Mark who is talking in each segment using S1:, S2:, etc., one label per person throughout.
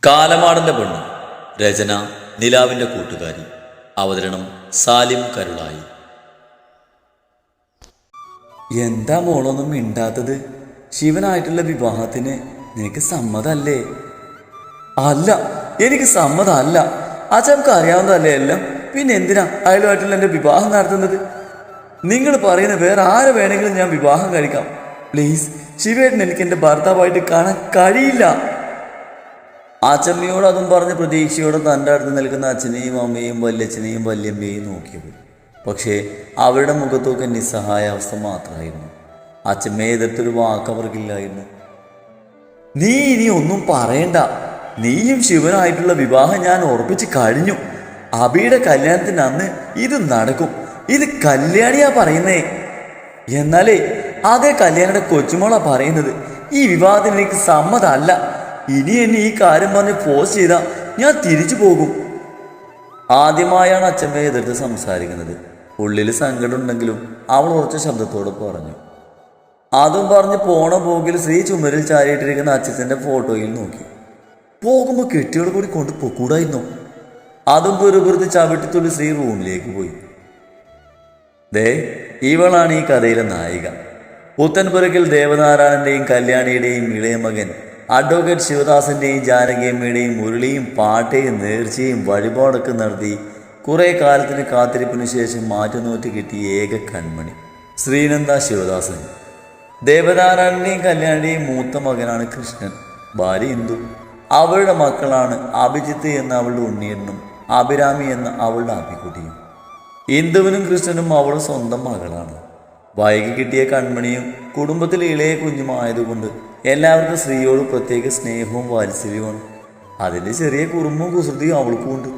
S1: കാലമാടന്റെ പെണ്ണ്. രചന നിലാവിന്റെ കൂട്ടുകാരി. അവതരണം സാലിം കരുളായി.
S2: എന്താ മോളൊന്നും മിണ്ടാത്തത്? ശിവനായിട്ടുള്ള വിവാഹത്തിന് നിനക്ക് സമ്മതല്ലേ? അല്ല, എനിക്ക് സമ്മതമല്ല. അച്ഛനക്ക് അറിയാവുന്നതല്ലേ എല്ലാം. പിന്നെ എന്തിനാ അയലുമായിട്ടുള്ള എൻ്റെ വിവാഹം നടത്തുന്നത്? നിങ്ങൾ പറയുന്ന വേറെ ആരെ വേണമെങ്കിലും ഞാൻ വിവാഹം കഴിക്കാം. പ്ലീസ്, ശിവേട്ടൻ എനിക്ക് എൻ്റെ ഭർത്താവായിട്ട് കാണാൻ കഴിയില്ല. അച്ചമ്മയോട് അതും പറഞ്ഞ് പ്രതീക്ഷയോടെ തൻ്റെ അടുത്ത് നിൽക്കുന്ന അച്ഛനെയും അമ്മയെയും വല്യച്ഛനെയും വല്യമ്മയെയും നോക്കിയത്. പക്ഷേ അവരുടെ മുഖത്തൊക്കെ നിസ്സഹായ അവസ്ഥ മാത്രമായിരുന്നു. അച്ഛമ്മയെ എതിർത്തൊരു വാക്ക് അവർക്കില്ലായിരുന്നു. നീ ഇനി ഒന്നും പറയണ്ട. നീയും ശിവനായിട്ടുള്ള വിവാഹം ഞാൻ ഉറപ്പിച്ച് കഴിഞ്ഞു. അബിയുടെ കല്യാണത്തിന് അന്ന് ഇത് നടക്കും. ഇത് കല്യാണിയാ പറയുന്നേ. എന്നാലേ അതേ കല്യാണിയുടെ കൊച്ചുമോളാ പറയുന്നത്. ഈ വിവാഹത്തിന് എനിക്ക് സമ്മതമല്ല. ഇനി എന്നെ ഈ കാര്യം പറഞ്ഞ് ഫോഴ്സ് ചെയ്താൽ ഞാൻ തിരിച്ചു പോകും. ആദ്യമായാണ് അച്ഛമ്മയെ എതിർത്ത് സംസാരിക്കുന്നത്. ഉള്ളിൽ സങ്കടമുണ്ടെങ്കിലും അവൾ ഉറച്ച ശബ്ദത്തോട് പറഞ്ഞു. അതും പറഞ്ഞ് പോണ പോകിൽ ശ്രീ ചുമരിൽ ചാരിയിട്ടിരിക്കുന്ന അച്ഛൻ്റെ ഫോട്ടോയിൽ നോക്കി. പോകുമ്പോൾ കെട്ടിയോട് കൂടി കൊണ്ട് പൊക്കൂടായിരുന്നു. അതും പെറുപെറുത്ത് ചവിട്ടിത്തുള്ളി ശ്രീ റൂമിലേക്ക് പോയി. ദേ, ഇവളാണ് ഈ കഥയിലെ നായിക. പുത്തൻപുരയ്ക്കൽ ദേവനാരായണന്റെയും കല്യാണിയുടെയും ഇളയ മകൻ അഡ്വക്കേറ്റ് ശിവദാസന്റെയും ജാനകിയമ്മയുടെയും മുരളിയും പാട്ടയും നേർച്ചയും വഴിപാടൊക്കെ നടത്തി കുറെ കാലത്തിന് കാത്തിരിപ്പിനു ശേഷം മാറ്റുനോറ്റ് കിട്ടിയ ഏക കൺമണി ശ്രീനന്ദ ശിവദാസൻ. ദേവനാരായണന്റെയും കല്യാണിയുടെയും മൂത്ത മകനാണ് കൃഷ്ണൻ. ഭാര്യ ഇന്ദു. അവളുടെ മക്കളാണ് അഭിജിത്ത് എന്ന അവളുടെ ഉണ്ണിയനും അഭിരാമി എന്ന അവളുടെ ആപ്പിക്കുട്ടിയും. ഇന്ദുവിനും കൃഷ്ണനും അവളുടെ സ്വന്തം മകളാണ്. വൈകി കിട്ടിയ കൺമണിയും കുടുംബത്തിൽ ഇളയ കുഞ്ഞുമായതുകൊണ്ട് എല്ലാവർക്കും സ്ത്രീയോട് പ്രത്യേക സ്നേഹവും വാത്സല്യവുമാണ്. അതിൻ്റെ ചെറിയ കുറുമ്പും കുസൃതിയും അവൾക്കുമുണ്ട്.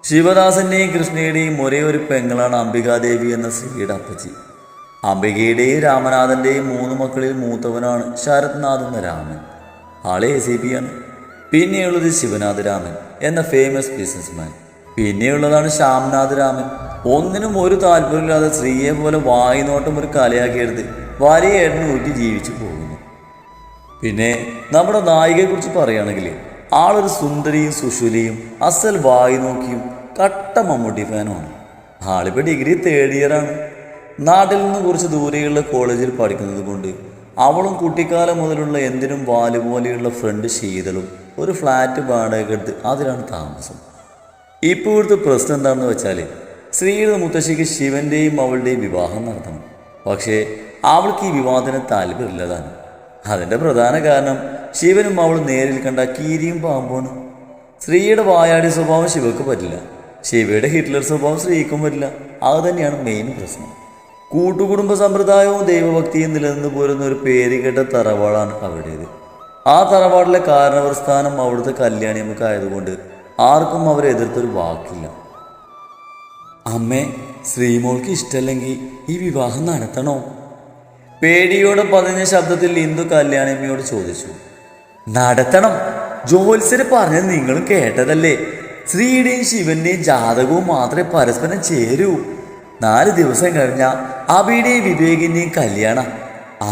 S2: ശിവദാസന്റെയും കൃഷ്ണയുടെയും ഒരേ ഒരു പെങ്ങളാണ് അംബികാദേവി എന്ന സ്ത്രീയുടെ അപ്പച്ചി. അംബികയുടെയും രാമനാഥന്റെയും 3 മക്കളിൽ മൂത്തവനാണ് ശരത്നാഥ് എന്ന രാമൻ. ആളെ ACP ആണ്. പിന്നെയുള്ളത് ശിവനാഥ് രാമൻ എന്ന ഫേമസ് ബിസിനസ്മാൻ. പിന്നെയുള്ളതാണ് ശ്യാംനാഥ് രാമൻ. ഒന്നിനും ഒരു താല്പര്യമില്ലാതെ സ്ത്രീയെ പോലെ വായിനോട്ടം ഒരു കലയാക്കിയെടുത്ത് ഭാര്യയായിട്ട് ഊറ്റി ജീവിച്ചു പോകുന്നു. പിന്നെ നമ്മുടെ നായികയെക്കുറിച്ച് പറയുകയാണെങ്കിൽ ആളൊരു സുന്ദരിയും സുശീലയും അസൽ വായി നോക്കിയും കട്ട മമ്മൂട്ടി ഫാനുമാണ്. ആളിപ്പോൾ degree 3rd ഇയറാണ്. നാട്ടിൽ നിന്ന് കുറച്ച് ദൂരെയുള്ള കോളേജിൽ പഠിക്കുന്നത് കൊണ്ട് അവളും കുട്ടിക്കാലം മുതലുള്ള എന്തിനും വാലുപോലെയുള്ള ഫ്രണ്ട് ശീതളും ഒരു ഫ്ലാറ്റ് വാടകയ്ക്കെടുത്ത് അതിലാണ് താമസം. ഇപ്പോഴത്തെ പ്രശ്നം എന്താണെന്ന് വെച്ചാൽ ശ്രീയുടെ മുത്തശ്ശിക്ക് ശിവന്റെയും അവളുടെയും വിവാഹം നടത്തണം. പക്ഷേ അവൾക്ക് ഈ വിവാഹത്തിന് താല്പര്യമില്ലതാണ്. അതിൻ്റെ പ്രധാന കാരണം ശിവനും അവൾ നേരിൽ കണ്ട കീരിയും പാമ്പുമാണ്. ശ്രീയുടെ വായാടി സ്വഭാവം ശിവക്ക് പറ്റില്ല. ശിവയുടെ ഹിറ്റ്ലർ സ്വഭാവം ശ്രീക്കും പറ്റില്ല. അത് തന്നെയാണ് മെയിൻ പ്രശ്നം. കൂട്ടുകുടുംബ സമ്പ്രദായവും ദൈവഭക്തിയും നിലനിന്ന് പോരുന്ന ഒരു പേരുകേട്ട തറവാടാണ് അവരുടേത്. ആ തറവാടിലെ കാരണവർ സ്ഥാനം അവിടുത്തെ കല്യാണിയമ്മക്ക് ആയതുകൊണ്ട് ആർക്കും അവരെ എതിർത്തൊരു വാക്കില്ല. അമ്മേ, ശ്രീമോൾക്ക് ഇഷ്ടമല്ലെങ്കിൽ ഈ വിവാഹം നടത്തണോ? പേടിയോടെ പതിഞ്ഞ ശബ്ദത്തിൽ ഇന്ദു കല്യാണിയമ്മയോട് ചോദിച്ചു. നടത്തണം. ജോത്സ്യര് പറഞ്ഞത് നിങ്ങളും കേട്ടതല്ലേ. ശ്രീയുടെയും ശിവന്റെയും ജാതകവും മാത്രമേ പരസ്പരം ചേരൂ. 4 ദിവസം കഴിഞ്ഞാൽ അബിയുടെയും വിവേകിന്റെയും കല്യാണം.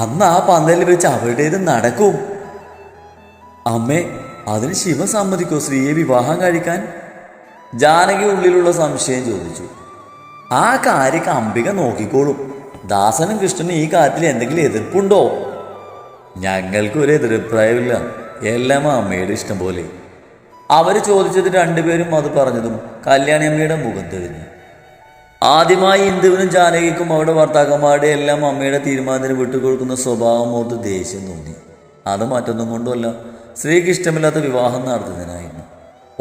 S2: അന്ന് ആ പന്തലിൽ വെച്ച് അവരുടേത് നടക്കും. അമ്മേ, അതിന് ശിവൻ സമ്മതിക്കോ സ്ത്രീയെ വിവാഹം കഴിക്കാൻ? ജാനകി ഉള്ളിലുള്ള സംശയം ചോദിച്ചു. ആ കാര്യക്ക് അംബിക നോക്കിക്കോളും. ദാസനും കൃഷ്ണനും ഈ കാര്യത്തിൽ എന്തെങ്കിലും എതിർപ്പുണ്ടോ? ഞങ്ങൾക്കൊരു എതിരഭിപ്രായമില്ല. എല്ലാം അമ്മയുടെ ഇഷ്ടം പോലെ. അവർ ചോദിച്ചത് രണ്ടുപേരും അത് പറഞ്ഞതും കല്യാണിയമ്മയുടെ മുഖം തെളിഞ്ഞു. ആദ്യമായി ഇന്ദുവിനും ജാനകിക്കും അവരുടെ ഭർത്താക്കന്മാരുടെ എല്ലാം അമ്മയുടെ തീരുമാനത്തിന് വിട്ടുകൊടുക്കുന്ന സ്വഭാവം ഓർത്ത് ദേഷ്യം തോന്നി. അത് മറ്റൊന്നും കൊണ്ടുമല്ല, സ്ത്രീക്ക് ഇഷ്ടമില്ലാത്ത വിവാഹം നടത്തുന്നതിനായിരുന്നു.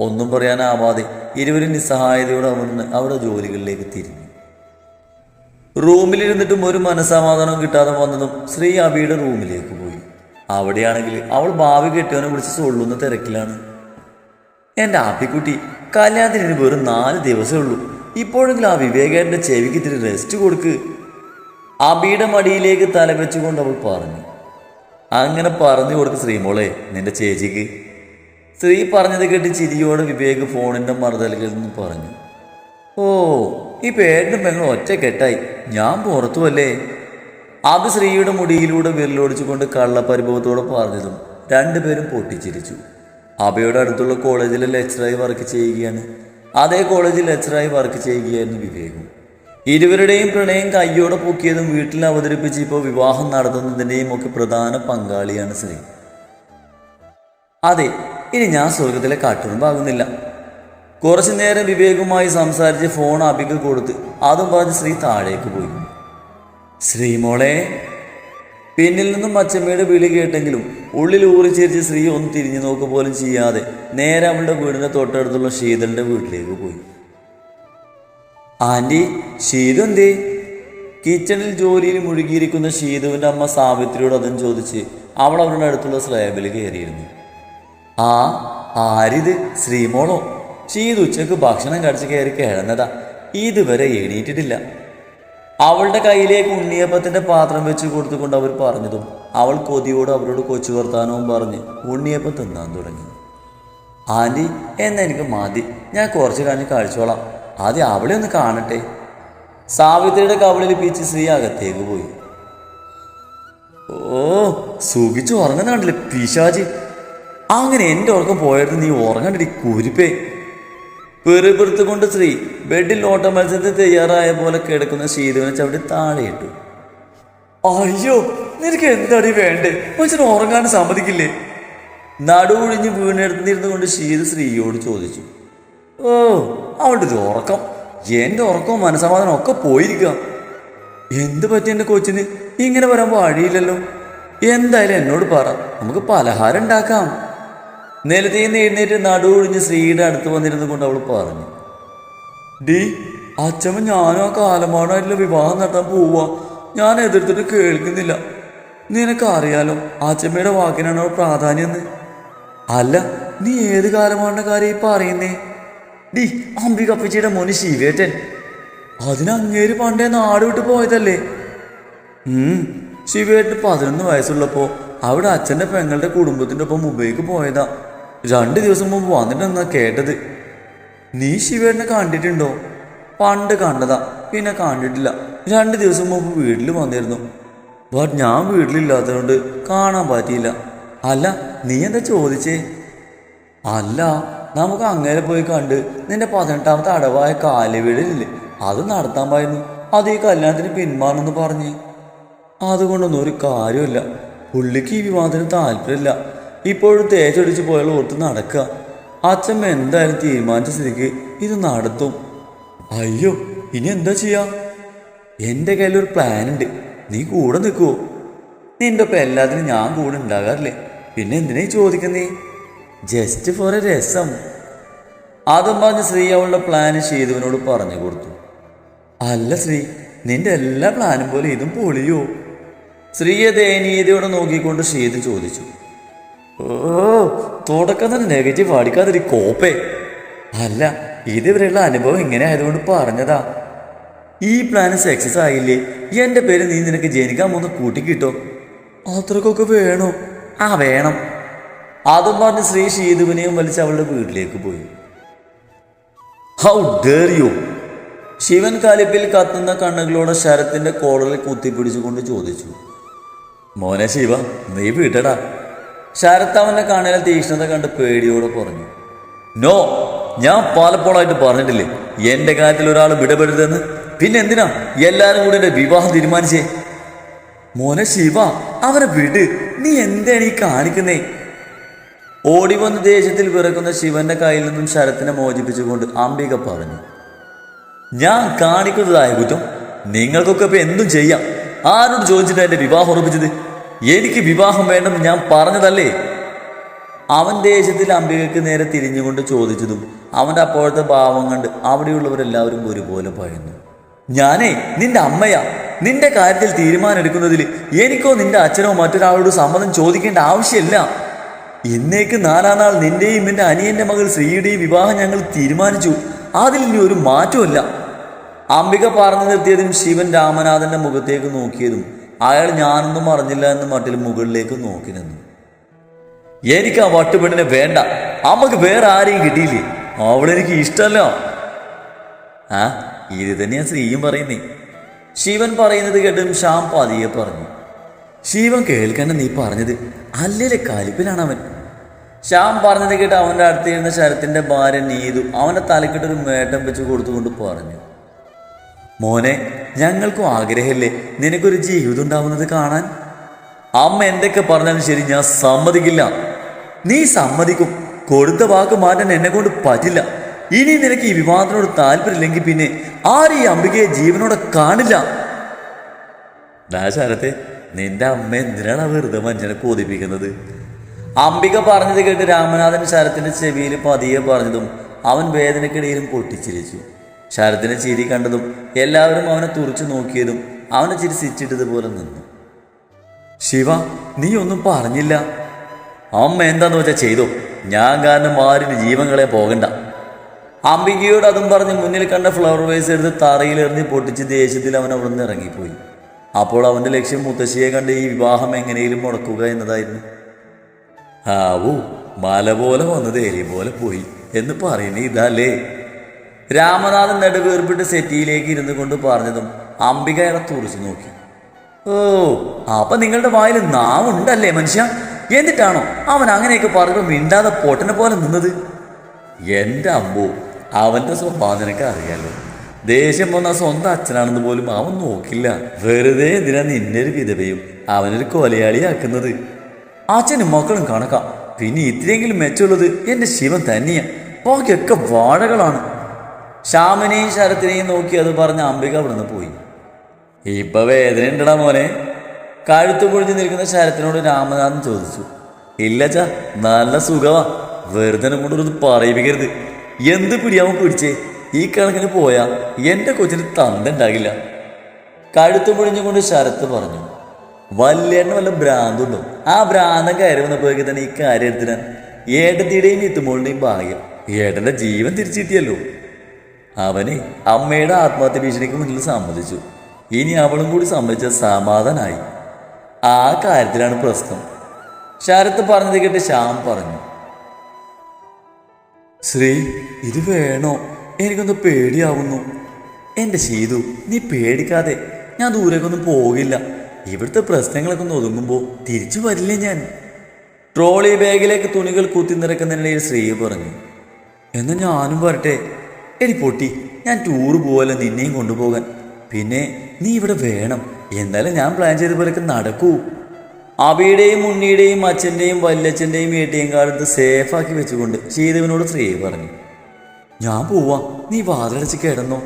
S2: ഒന്നും പറയാനാവാതെ ഇരുവരും നിസ്സഹായതയോടെ അവിടെ ജോലികളിലേക്ക് തിരിഞ്ഞു. റൂമിലിരുന്നിട്ടും ഒരു മനസ്സമാധാനം കിട്ടാതെ വന്നതും ശ്രീ അബിയുടെ റൂമിലേക്ക് പോയി. അവിടെയാണെങ്കിൽ അവൾ ഭാവി കെട്ടിയവനെ വിളിച്ച് സൊള്ളുന്ന തിരക്കിലാണ്. എൻ്റെ ആപ്പിക്കുട്ടി, കല്യാണത്തിന് വെറും 4 ദിവസമേ ഉള്ളൂ. ഇപ്പോഴെങ്കിലും ആ വിവേകേട്ടൻ്റെ ചെവിക്ക് ഇത്തിരി റെസ്റ്റ് കൊടുക്ക്. അബിയുടെ മടിയിലേക്ക് തലവെച്ചുകൊണ്ട് അവൾ പറഞ്ഞു. അങ്ങനെ പറഞ്ഞു കൊടുക്ക് ശ്രീമോളെ നിന്റെ ചേച്ചിക്ക്. സ്ത്രീ പറഞ്ഞത് കേട്ട് ചിരിയോടെ വിവേക് ഫോണിൻ്റെ മറുതലകളിൽ നിന്ന് പറഞ്ഞു. ഓ, ഈ പേരിനും പെങ്ങൾ ഒറ്റ കെട്ടായി. ഞാൻ പുറത്തുമല്ലേ? അബി ശ്രീയുടെ മുടിയിലൂടെ വിരലോടിച്ചുകൊണ്ട് കള്ളപരിഭവത്തോടെ പറഞ്ഞതും രണ്ടുപേരും പൊട്ടിച്ചിരിച്ചു. അഭയുടെ അടുത്തുള്ള കോളേജിലെ ലെക്ചറായി വർക്ക് ചെയ്യുകയാണ്. അതേ കോളേജിൽ ലെക്ചറായി വർക്ക് ചെയ്യുകയായിരുന്നു വിവേകും. ഇരുവരുടെയും പ്രണയം കയ്യോടെ പൊക്കിയതും വീട്ടിൽ അവതരിപ്പിച്ച് ഇപ്പോൾ വിവാഹം നടത്തുന്നതിൻ്റെയും ഒക്കെ പ്രധാന പങ്കാളിയാണ് ശ്രീ. അതെ, ഇനി ഞാൻ സ്വർഗത്തിലെ കാട്ടുറുമ്പാകുന്നില്ല. കുറച്ചു നേരം വിവേകുമായി സംസാരിച്ച് ഫോൺ അഭിക്ക് കൊടുത്ത് അതും പറഞ്ഞ് ശ്രീ താഴേക്ക് പോയി. ശ്രീമോളെ. പിന്നിൽ നിന്നും അച്ചമ്മയുടെ വിളി കേട്ടെങ്കിലും ഉള്ളിൽ ഊറിച്ചിരിച്ച് ശ്രീ ഒന്ന് തിരിഞ്ഞു നോക്കുക പോലും ചെയ്യാതെ നേരെ അവളുടെ വീടിൻ്റെ തൊട്ടടുത്തുള്ള ശീതളിൻ്റെ വീട്ടിലേക്ക് പോയി. ആൻറ്റി, ഷീതു എന്തേ? കിച്ചണിൽ ജോലിയിൽ മുഴുകിയിരിക്കുന്ന ഷീതുവിൻ്റെ അമ്മ സാവിത്രിയോട് അതും ചോദിച്ച് അവൾ അവരുടെ അടുത്തുള്ള സ്ലാബിൽ കയറിയിരുന്നു. ആ, ആരിത്? ശ്രീമോളോ? ഷീതു ഉച്ചക്ക് ഭക്ഷണം കടിച്ച് കയറി കിടന്നതാ, ഇതുവരെ എണീറ്റിട്ടില്ല. അവളുടെ കയ്യിലേക്ക് ഉണ്ണിയപ്പത്തിൻ്റെ പാത്രം വെച്ച് കൊടുത്തുകൊണ്ട് അവർ പറഞ്ഞതും അവൾ കൊതിയോട് അവരോട് കൊച്ചു വർത്താനവും പറഞ്ഞ് ഉണ്ണിയപ്പം തിന്നാൻ തുടങ്ങി. ആൻറ്റി, എന്നാ എനിക്ക് മതി, ഞാൻ കുറച്ച് കഴിഞ്ഞ് കഴിച്ചോളാം, ആദ്യം അവളെ ഒന്ന് കാണട്ടെ. സാവിത്രിയുടെ കവളിൽ പിച്ച് ശ്രീ അകത്തേക്ക് പോയി. ഓ, സുഖിച്ചു ഉറങ്ങുന്ന കണ്ടില്ലേ പിശാചി. അങ്ങനെ എൻ്റെ ഉറക്കം പോയത് നീ ഉറങ്ങണ്ടടി കുരിപ്പേ. പെറുപെറുത്തുകൊണ്ട് ശ്രീ ബെഡിൽ ഓട്ട മത്സരത്തിൽ തയ്യാറായ പോലെ കിടക്കുന്ന ശീതുവിനെ ചവിട്ടി താഴെയിട്ടു. അയ്യോ, നിനക്ക് എന്താടി വേണ്ടേ? മനുഷ്യന് ഉറങ്ങാൻ സമ്മതിക്കില്ലേ? നടുവൊഴിഞ്ഞ് വീണെടുത്തിരുന്നു കൊണ്ട് ശീതു ശ്രീയോട് ചോദിച്ചു. ഓ, അവളുടെ ഒരു ഉറക്കം, എൻ്റെ ഉറക്കവും മനസ്സമാധാനം ഒക്കെ പോയിരിക്കുക. എന്ത് പറ്റി എൻ്റെ കൊച്ചിന്? ഇങ്ങനെ വരാൻ വഴിയില്ലല്ലോ. എന്തായാലും എന്നോട് പറ, നമുക്ക് പലഹാരം ഉണ്ടാക്കാം. നിലത്തിൽ നിന്ന് എഴുന്നേറ്റ് നടുവൊഴിഞ്ഞ് ശ്രീയുടെ അടുത്ത് വന്നിരുന്നു കൊണ്ട് അവൾ പറഞ്ഞു. ഡി, അച്ഛമ്മ ഞാനും ആ കാലമാണായിട്ടുള്ള വിവാഹം നടത്താൻ പോവുക. ഞാൻ എതിർത്തിട്ട് കേൾക്കുന്നില്ല. നിനക്കറിയാലോ അച്ഛമ്മയുടെ വാക്കിനാണ് അവൾ പ്രാധാന്യം എന്ന്. അല്ല, നീ ഏത് കാലമാണെന്ന കാര്യം ഈ പറയുന്നേ? ഡി, അംബികപ്പച്ചിയുടെ മോന് ശിവേട്ടൻ. അതിനങ്ങേര് പണ്ടേ നാട് വിട്ട് പോയതല്ലേ? ശിവേട്ടന് 11 വയസ്സുള്ളപ്പോൾ അവിടെ അച്ഛൻ്റെ പെങ്ങളുടെ കുടുംബത്തിൻ്റെ ഒപ്പം മുംബൈക്ക് പോയതാ. 2 ദിവസം മുമ്പ് വന്നിട്ടെന്നാ കേട്ടത്. നീ ശിവേട്ടനെ കണ്ടിട്ടുണ്ടോ? പണ്ട് കണ്ടതാ, പിന്നെ കണ്ടിട്ടില്ല. 2 ദിവസം മുമ്പ് വീട്ടിൽ വന്നിരുന്നു. ബട്ട് ഞാൻ വീട്ടിലില്ലാത്തതുകൊണ്ട് കാണാൻ പറ്റിയില്ല. അല്ല, നീ എന്താ ചോദിച്ചേ? അല്ല, നമുക്ക് അങ്ങനെ പോയി കണ്ട് നിന്റെ 18ാമത്തെ അടവായ കാലുവീടില്ലേ, അത് നടത്താൻ പോയിരുന്നു. അത് ഈ കല്യാണത്തിന് പിന്മാറണമെന്ന് പറഞ്ഞ്. അതുകൊണ്ടൊന്നും ഒരു കാര്യമില്ല. പുള്ളിക്ക് ഈ വിവാഹത്തിന് താല്പര്യമില്ല. ഇപ്പോഴും തേച്ചൊടിച്ച് പോയാൽ ഓർത്ത് നടക്കുക. അച്ഛമ്മ എന്തായാലും തീരുമാനിച്ച സ്ഥിതിക്ക് ഇത് നടത്തും. അയ്യോ, ഇനി എന്താ ചെയ്യാ? എൻ്റെ കയ്യിലൊരു പ്ലാൻ ഉണ്ട്. നീ കൂടെ നിൽക്കുവോ? നിന്റെ ഒപ്പം എല്ലാത്തിനും ഞാൻ കൂടെ ഉണ്ടാകാറില്ലേ, പിന്നെ എന്തിനാ ചോദിക്കുന്നേ? ജസ്റ്റ് ഫോർ എ രസം. അതും പറഞ്ഞ് ശ്രീ അവളുടെ പ്ലാന് ഷീതുവിനോട് പറഞ്ഞു കൊടുത്തു. അല്ല ശ്രീ, നിന്റെ എല്ലാ പ്ലാനും പോലെ ഇതും പൊളിയോ? ശ്രീയെ ദയനീയതയോടെ നോക്കിക്കൊണ്ട് ഷീതു ചോദിച്ചു. ഓ, തുടക്കം തന്നെ നെഗറ്റീവ് അടിക്കാതൊരു കോപ്പേ. അല്ല, ഇതുവരെയുള്ള അനുഭവം ഇങ്ങനെ ആയതുകൊണ്ട് പറഞ്ഞതാ. ഈ പ്ലാന് സക്സസ് ആയില്ലേ, എൻ്റെ പേര് നീ നിനക്ക് ജനിക്കാൻ പോകുന്ന കൂട്ടിക്കിട്ടോ. അത്രക്കൊക്കെ വേണോ? ആ, വേണം. അതും പറഞ്ഞ് ശ്രീ ഷീതുവിനെയും വലിച്ച് അവളുടെ വീട്ടിലേക്ക് പോയി. How dare you? ശിവൻ കലിപ്പിൽ കത്തുന്ന കണ്ണുകളോടെ ശരത്തിന്റെ കോളറിൽ കുത്തിപ്പിടിച്ചുകൊണ്ട് ചോദിച്ചു. മോനെ ശിവ, നീ വീട്ടടാ. ശരത്ത് അവന്റെ കണ്ണിലെ തീക്ഷ്ണത കണ്ട് പേടിയോടെ പറഞ്ഞു. നോ, ഞാൻ പലപ്പോഴായിട്ട് പറഞ്ഞിട്ടില്ലേ എൻ്റെ കാര്യത്തിൽ ഒരാൾ വിടപെടരുതെന്ന്. പിന്നെ എന്തിനാ എല്ലാവരും കൂടി എൻ്റെ വിവാഹം തീരുമാനിച്ചേ? മോനെ ശിവ, അവനെ വിട്. നീ എന്താണ് ഈ കാണിക്കുന്നേ? ഓടി വന്ന് ദേഷ്യത്തിൽ വിറക്കുന്ന ശിവന്റെ കയ്യിൽ നിന്നും ശരത്തിനെ മോചിപ്പിച്ചുകൊണ്ട് അംബിക പറഞ്ഞു. ഞാൻ കാണിക്കുന്നതായ കുറ്റം നിങ്ങൾക്കൊക്കെ ഇപ്പം എന്തും ചെയ്യാം. ആരോട് ചോദിച്ചിട്ടാണ് എൻ്റെ വിവാഹം ഉറപ്പിച്ചത്? എനിക്ക് വിവാഹം വേണ്ടെന്ന് ഞാൻ പറഞ്ഞതല്ലേ? അവൻ ദേഷ്യത്തിൽ അംബികയ്ക്ക് നേരെ തിരിഞ്ഞുകൊണ്ട് ചോദിച്ചതും അവൻ്റെ അപ്പോഴത്തെ ഭാവം കണ്ട് അവിടെയുള്ളവരെല്ലാവരും ഒരുപോലെ പഴന്നു. ഞാനേ നിന്റെ അമ്മയാ. നിന്റെ കാര്യത്തിൽ തീരുമാനം എടുക്കുന്നതിൽ എനിക്കോ നിന്റെ അച്ഛനോ മറ്റൊരാളോട് സമ്മതം ചോദിക്കേണ്ട ആവശ്യമില്ല. ഇന്നേക്ക് 4-ാം നാൾ നിന്റെയും എൻ്റെ അനിയൻ്റെ മകൾ ശ്രീയുടെയും വിവാഹം ഞങ്ങൾ തീരുമാനിച്ചു. അതിൽ ഇനി ഒരു മാറ്റമില്ല. അംബിക പറഞ്ഞു നിർത്തിയതും ശിവൻ രാമനാഥന്റെ മുഖത്തേക്ക് നോക്കിയതും അയാൾ ഞാനൊന്നും അറിഞ്ഞില്ല എന്ന് മട്ടിൽ മുകളിലേക്ക് നോക്കി നിന്നു. എനിക്ക് ആ വട്ടുപെണ്ണിനെ വേണ്ട. അമ്മക്ക് വേറെ ആരെയും കിട്ടിയില്ലേ? അവളെനിക്ക് ഇഷ്ടമല്ല. ആ, ഇത് തന്നെയാ ശ്രീയും പറയുന്നേ. ശിവൻ പറയുന്നത് കേട്ടും ശ്യാം പതിയെ പറഞ്ഞു. ശിവൻ കേൾക്കണ്ട നീ പറഞ്ഞത്. അല്ലേലെ കലിപ്പിലാണ് അവൻ. ശ്യാം പറഞ്ഞത് കേട്ട് അവൻ്റെ അടുത്തിരുന്ന ശരത്തിൻ്റെ ഭാര്യ നീതു അവൻ്റെ തലക്കിട്ടൊരു മേട്ടം വെച്ച് കൊടുത്തുകൊണ്ട് പറഞ്ഞു, മോനെ, ഞങ്ങൾക്കും ആഗ്രഹമില്ലേ നിനക്കൊരു ജീവിതം ഉണ്ടാവുന്നത് കാണാൻ? അമ്മ എന്തൊക്കെ പറഞ്ഞാലും ശരി, ഞാൻ സമ്മതിക്കില്ല. നീ സമ്മതിക്കും. കൊടുത്ത വാക്ക് മാറ്റാൻ എന്നെ കൊണ്ട് പറ്റില്ല. ഇനി നിനക്ക് ഈ വിവാഹത്തിനോട് താല്പര്യമില്ലെങ്കിൽ പിന്നെ ആരും ഈ അംബികയെ ജീവനോടെ കാണില്ല. ശരത്തെ, നിന്റെ അമ്മ എന്തിനാണ് വെറുതെ മഞ്ഞനെ കൊതിപ്പിക്കുന്നത്? അംബിക പറഞ്ഞത് കേട്ട് രാമനാഥൻ ശരത്തിന്റെ ചെവിയിൽ പതിയെ പറഞ്ഞതും അവൻ വേദനക്കിടയിലും പൊട്ടിച്ചിരിച്ചു. ശരത്തിന്റെ ചിരി കണ്ടതും എല്ലാവരും അവനെ തുറച്ചു നോക്കിയതും അവനെ ചിരി സിച്ചിട്ടതുപോലെ നിന്നു. ശിവ, നീ ഒന്നും പറഞ്ഞില്ല. അമ്മ എന്താന്ന് വെച്ചാൽ ചെയ്തോ, ഞാൻ കാരണം ആരിന് ജീവങ്ങളെ പോകണ്ട. അംബികയോട് അതും പറഞ്ഞ് മുന്നിൽ കണ്ട ഫ്ലവർ വേസ് എടുത്ത് തറയിലെറിഞ്ഞ് പൊട്ടിച്ച് ദേഷ്യത്തിൽ അവൻ അവിടെ നിന്ന് ഇറങ്ങിപ്പോയി. അപ്പോൾ അവൻ്റെ ലക്ഷ്യം മുത്തശ്ശിയെ കണ്ട് ഈ വിവാഹം എങ്ങനെയും മുടക്കുക എന്നതായിരുന്നു. ആവൂ, മല പോലെ വന്നത് എലി പോലെ പോയി എന്ന് പറയുന്നത് ഇതല്ലേ? രാമനാഥൻ നെടുവേർപ്പിട്ട് സെറ്റിയിലേക്ക് ഇരുന്നു കൊണ്ട് പറഞ്ഞതും അംബിക അയാളെ തുറച്ചു നോക്കി. ഓ, അപ്പൊ നിങ്ങളുടെ വായിൽ നാവുണ്ടല്ലേ മനുഷ്യ? എന്നിട്ടാണോ അവൻ അങ്ങനെയൊക്കെ പറയുമ്പോൾ മിണ്ടാതെ പൊട്ടനെ പോലെ നിന്നത്? എൻ്റെ അമ്പോ, അവൻ്റെ സ്വഭാവം നിനക്ക് അറിയാലോ. ദേഷ്യം വന്ന സ്വന്തം അച്ഛനാണെന്ന് പോലും അവൻ നോക്കില്ല. വെറുതെ എന്തിനാ നിന്നൊരു വിധവയും അവനൊരു കൊലയാളിയാക്കുന്നത്? അച്ഛനും മക്കളും കണക്കാം, പിന്നെ ഇത്രയെങ്കിലും മെച്ചമുള്ളത് എൻ്റെ ശിവൻ തന്നെയാ. ബാക്കിയൊക്കെ വാഴകളാണ്. ശ്യാമിനെയും ശരത്തിനെയും നോക്കി അത് പറഞ്ഞ അംബിക അവിടുന്ന് പോയി. ഇപ്പൊ വേദന ഉണ്ടടാ മോനെ? കഴുത്തു പൊഴിഞ്ഞു നിൽക്കുന്ന ശരത്തിനോട് രാമനാഥൻ ചോദിച്ചു. ഇല്ലച്ചാ, നല്ല സുഖമാ. വെറുതെ കൊണ്ടൊരു പറയിപ്പിക്കരുത്. എന്ത് പിടിയാവും പിടിച്ചേ? ഈ കണക്കിന് പോയാ എൻ്റെ കൊച്ചിന് തണ്ടുണ്ടാകില്ല. കഴുത്തു പൊഴിഞ്ഞുകൊണ്ട് ശരത്ത് പറഞ്ഞു. വല്യേണ്ണ വല്ല ഭ്രാന്തുണ്ടോ? ആ ഭ്രാന്തം കയറി വന്നപ്പോഴേക്ക് തന്നെ ഈ കാര്യം എടുത്തിടാൻ ഏട്ടത്തിയുടെയും ഇത്തുമോളുടെയും ഭാഗ്യം. ഏട്ടൻ്റെ ജീവൻ തിരിച്ചു കിട്ടിയല്ലോ. അവനെ അമ്മയുടെ ആത്മഹത്യ ഭീഷണിക്ക് മുന്നിൽ സമ്മതിച്ചു. ഇനി അവളും കൂടി സമ്മതിച്ച സമാധാനായി. ആ കാര്യത്തിലാണ് പ്രശ്നം. ശരത്ത് പറഞ്ഞത് കേട്ട് ശ്യാം പറഞ്ഞു. ശ്രീ, ഇത് വേണോ? എനിക്കൊന്ന് പേടിയാവുന്നു. എൻ്റെ ശീതു, നീ പേടിക്കാതെ. ഞാൻ ദൂരേക്കൊന്നും പോകില്ല. ഇവിടുത്തെ പ്രശ്നങ്ങളൊക്കെ ഒന്ന് ഒതുങ്ങുമ്പോൾ തിരിച്ചു വരില്ലേ ഞാൻ? ട്രോളി ബാഗിലേക്ക് തുണികൾ കുത്തി നിറക്കുന്നതിനിടയിൽ ശ്രീ പറഞ്ഞു. എന്നാൽ ഞാനും വരട്ടെ. എടി പൊട്ടി, ഞാൻ ടൂറ് പോവല്ലോ നിന്നെയും കൊണ്ടുപോകാൻ. പിന്നെ നീ ഇവിടെ വേണം. എന്നാലും ഞാൻ പ്ലാൻ ചെയ്ത പോലെയൊക്കെ നടക്കൂ. അബിയുടെയും ഉണ്ണിയുടെയും അച്ഛൻ്റെയും വല്യച്ഛൻ്റെയും എടിഎം കാർഡ് സേഫാക്കി വെച്ചുകൊണ്ട് ശീതുവിനോട് ശ്രീ പറഞ്ഞു. ഞാൻ പോവാം, നീ വാതിലടച്ച് കിടന്നോ.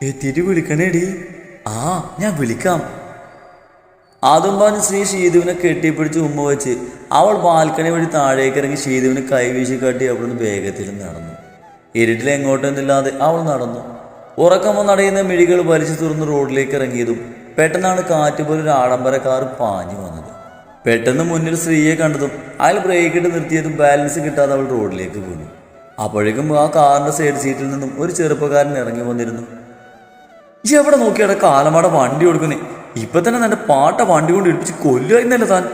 S2: എത്തിയിട്ട് വിളിക്കണേടി. ആ, ഞാൻ വിളിക്കാം. അതും പറഞ്ഞ് ശ്രീ ഷീതുവിനെ കെട്ടിപ്പിടിച്ച് ഉമ്മ വെച്ച് അവൾ ബാൽക്കണി വഴി താഴേക്ക് ഇറങ്ങി ഷീതുവിന് കൈവീശി കാട്ടി അവിടുന്ന് വേഗത്തിൽ നടന്നു. ഇരുട്ടിൽ എങ്ങോട്ടൊന്നില്ലാതെ അവൾ നടന്നു. ഉറക്കം വന്നടയുന്ന മിഴികൾ വലിച്ചു തുറന്ന് റോഡിലേക്ക് ഇറങ്ങിയതും പെട്ടെന്നാണ് കാറ്റ് പോലെ ഒരു ആഡംബര കാർ പാഞ്ഞു വന്നത്. പെട്ടെന്ന് മുന്നിൽ സ്ത്രീയെ കണ്ടതും അയാൾ ബ്രേക്ക് ഇട്ട് നിർത്തിയതും ബാലൻസ് കിട്ടാതെ അവൾ റോഡിലേക്ക് വീണു. അപ്പോഴേക്കും ആ കാറിൻ്റെ സൈഡ് സീറ്റിൽ നിന്നും ഒരു ചെറുപ്പക്കാരൻ ഇറങ്ങി വന്നിരുന്നു. എവിടെ നോക്കിയാടെ കാലമാടെ വണ്ടി കൊടുക്കുന്നേ? ഇപ്പൊ തന്നെ നിന്റെ പാട്ട വണ്ടി കൊണ്ട് ഇടിപ്പിച്ച് കൊല്ലുമായിരുന്നല്ലേ താൻ?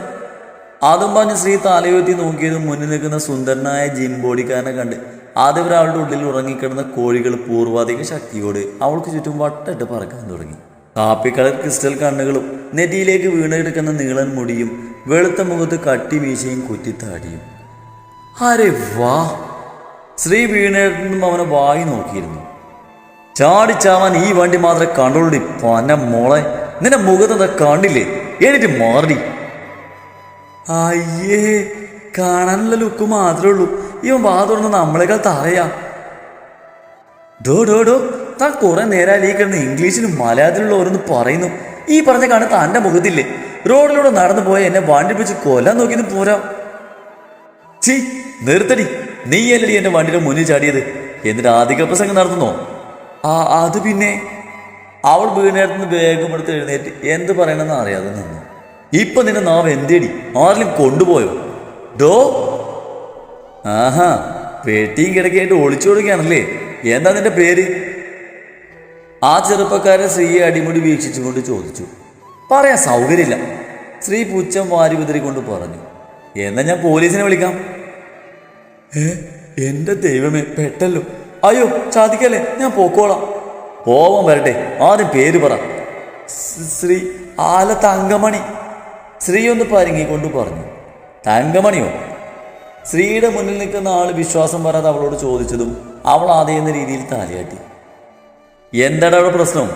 S2: അതും പറഞ്ഞ് ശ്രീ തലയുയർത്തി നോക്കിയതും മുന്നിൽ നിൽക്കുന്ന സുന്ദരനായ ജിം ബോഡിക്കാരനെ കണ്ട് ആദ്യം ഒരാളുടെ ഉള്ളിൽ ഉറങ്ങിക്കിടന്ന കോഴികൾ പൂർവാധിക ശക്തിയോട് അവൾക്ക് ചുറ്റും വട്ടിട്ട് പറക്കാൻ തുടങ്ങി. കാപ്പിക്കളർ ക്രിസ്റ്റൽ കണ്ണുകളും നെറ്റിയിലേക്ക് വീണെടുക്കുന്ന നീളൻ മുടിയും വെളുത്ത മുഖത്ത് കട്ടി വീശയും കുറ്റിത്താടിയും. അരെ വാ! ശ്രീ വീണെടുത്തും അവനെ വായി നോക്കിയിരുന്നു. ചാടിച്ചാവാൻ ഈ വണ്ടി മാത്രമേ കണ്ടോളൂ. പന്ന മോളെ, നിന്റെ മുഖത്തെന്താ കണ്ടില്ലേ? എന്നിട്ട് മാറി. അയ്യേ, കാണാനുള്ള ലുക്ക് മാത്രമേ ഉള്ളൂ. ഇവൻ വാ തുറന്ന് നമ്മളെക്കാൾ താഴെയാ. ഡോ ഡോ ഡോ, താൻ കുറെ നേരം ഈ കിടന്ന് ഇംഗ്ലീഷിലും മലയാളത്തിലുള്ള ഓരോന്ന് പറയുന്നു. ഈ പറഞ്ഞ കാണാൻ തൻ്റെ മുഖത്തില്ലേ? റോഡിലൂടെ നടന്നു പോയ എന്നെ വണ്ടി പിടിച്ച് കൊല്ലാൻ നോക്കിയെന്ന് പോരാ. ചീ, നിർത്തടി. നീ അല്ലടി എൻ്റെ വണ്ടിയുടെ മുന്നിൽ ചാടിയത്. എന്നിട്ട് ആദ്യ പ്രസംഗം നടത്തുന്നോ? അത് പിന്നെ. അവൾ വീണെടുത്തുനിന്ന് വേഗം എടുത്ത് എഴുന്നേറ്റ് എന്ത് പറയണമെന്ന് അറിയാതെ നിന്നു. ഇപ്പൊ നിന്റെ നാവ് എന്തേടി? ആരെങ്കിലും കൊണ്ടുപോയോ? ഡോ, ആഹാ, പെട്ടിയും കിടക്കായിട്ട് ഒളിച്ചു കൊടുക്കുകയാണല്ലേ. എന്താ നിന്റെ പേര്? ആ ചെറുപ്പക്കാരൻ സ്ത്രീയെ അടിമുടി വീക്ഷിച്ചുകൊണ്ട് ചോദിച്ചു. പറയാൻ സൗകര്യമില്ല. സ്ത്രീ പുച്ഛം വാരി വിതറിക്കൊണ്ട് പറഞ്ഞു. എന്നാ ഞാൻ പോലീസിനെ വിളിക്കാം. എൻ്റെ ദൈവമേ, പെട്ടല്ലോ. അയ്യോ, ചാദിക്കല്ലേ, ഞാൻ പോക്കോളാം. പോവാൻ വരട്ടെ, ആദ്യം പേര് പറ. ശ്രീ ആല തങ്കമണി. ശ്രീ ഒന്ന് പരുങ്ങിക്കൊണ്ട് പറഞ്ഞു. തങ്കമണിയോ? ശ്രീയുടെ മുന്നിൽ നിൽക്കുന്ന ആൾ വിശ്വാസം വരാതെ അവളോട് ചോദിച്ചതും അവൾ ആദ്യം രീതിയിൽ താലിയാട്ടി. എന്താണ് അവിടെ പ്രശ്നം?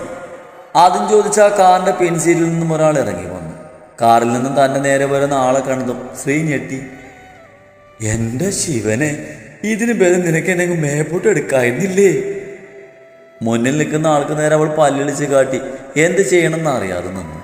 S2: ആദ്യം ചോദിച്ച ആ കാറിന്റെ പെൻസീറ്റിൽ നിന്നും ഒരാൾ ഇറങ്ങി വന്നു. കാറിൽ നിന്നും തൻ്റെ നേരെ വരുന്ന ആളെ കണ്ടതും ശ്രീ ഞെട്ടി. എൻ്റെ ശിവനെ, ഇതിന് ഭേദം നിനക്ക് എന്നെ മേപ്പോട്ട് എടുക്കായിരുന്നില്ലേ? മുന്നിൽ നിൽക്കുന്ന ആൾക്ക് നേരെ അവൾ പല്ലിളിച്ച് കാട്ടി എന്ത് ചെയ്യണമെന്ന് അറിയാതെ നിന്നു.